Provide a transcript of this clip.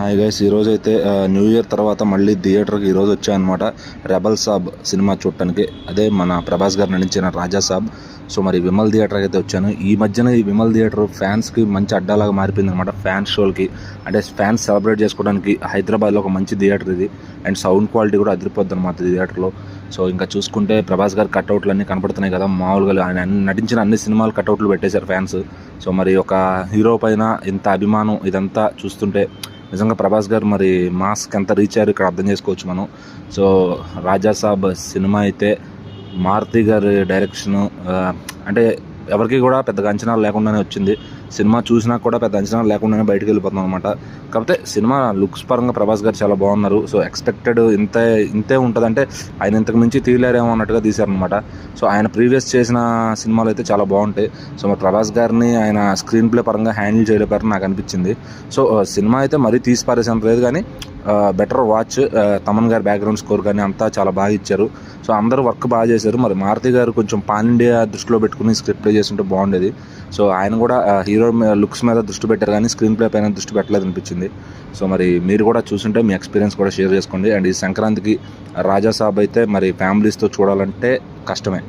Hi guys, ఈరోజు అయితే new year తర్వాత మళ్ళీ థియేటర్కి ఈరోజు వచ్చాయన్నమాట. రెబల్ సాబ్ సినిమా చూడటానికి. అదే మన ప్రభాస్ గారు నటించిన రాజా సాబ్. సో మరి విమల్ థియేటర్కి అయితే వచ్చాను. ఈ మధ్యన ఈ విమల్ థియేటర్ ఫ్యాన్స్కి మంచి అడ్డాలాగా మారిపోయింది అనమాట. ఫ్యాన్స్ షోలకి అంటే ఫ్యాన్స్ సెలబ్రేట్ చేసుకోవడానికి హైదరాబాద్లో ఒక మంచి థియేటర్ ఇది. అండ్ సౌండ్ క్వాలిటీ కూడా అదిరిపోద్ది అనమాట థియేటర్లో. సో ఇంకా చూసుకుంటే ప్రభాస్ గారి కట్అవుట్లు అన్నీ కనపడుతున్నాయి కదా. మామూలుగా ఆయన నటించిన అన్ని సినిమాలు కట్అవుట్లు పెట్టేశారు ఫ్యాన్స్. సో మరి ఒక హీరో పైన ఇంత అభిమానం ఇదంతా చూస్తుంటే నిజంగా ప్రభాస్ గారు మరి మాస్క్ ఎంత రీచ్ అయ్యారు ఇక్కడ అర్థం చేసుకోవచ్చు మనం. సో రాజా సాబ్ సినిమా అయితే మారుతి గారి డైరెక్షను అంటే ఎవరికి కూడా పెద్దగా అంచనాలు లేకుండానే వచ్చింది. సినిమా చూసినా కూడా పెద్ద అంచనాలు లేకుండానే బయటకు వెళ్ళిపోతున్నాం అనమాట. కాకపోతే సినిమా లుక్స్ పరంగా ప్రభాస్ గారు చాలా బాగున్నారు. సో ఎక్స్పెక్టెడ్ ఇంతే ఉంటుందంటే ఆయన ఇంతకు మించి తీయలేరేమో అన్నట్టుగా తీశారనమాట. సో ఆయన ప్రీవియస్ చేసిన సినిమాలు అయితే చాలా బాగుంటాయి. సో మరి ప్రభాస్ గారిని ఆయన స్క్రీన్ ప్లే పరంగా హ్యాండిల్ చేయలేపారని నాకు అనిపించింది. సో సినిమా అయితే మరీ తీసి పారేసేంత లేదు, కానీ బెటర్ వాచ్. తమన్ గారి బ్యాక్గ్రౌండ్ స్కోర్ కానీ అంతా చాలా బాగా ఇచ్చారు. సో అందరూ వర్క్ బాగా చేశారు. మరి మారుతి గారు కొంచెం పాన్ ఇండియా దృష్టిలో పెట్టుకుని స్క్రిప్ట్ ప్లే చేస్తుంటే బాగుండేది. సో ఆయన కూడా హీరో లుక్స్ మీద దృష్టి పెట్టారు, కానీ స్క్రీన్ ప్లే పైన దృష్టి పెట్టలేదు అనిపించింది. సో మరి మీరు కూడా చూస్తుంటే మీ ఎక్స్పీరియన్స్ కూడా షేర్ చేసుకోండి. అండ్ ఈ సంక్రాంతికి రాజా సాబ్ అయితే మరి ఫ్యామిలీస్తో చూడాలంటే కష్టమే.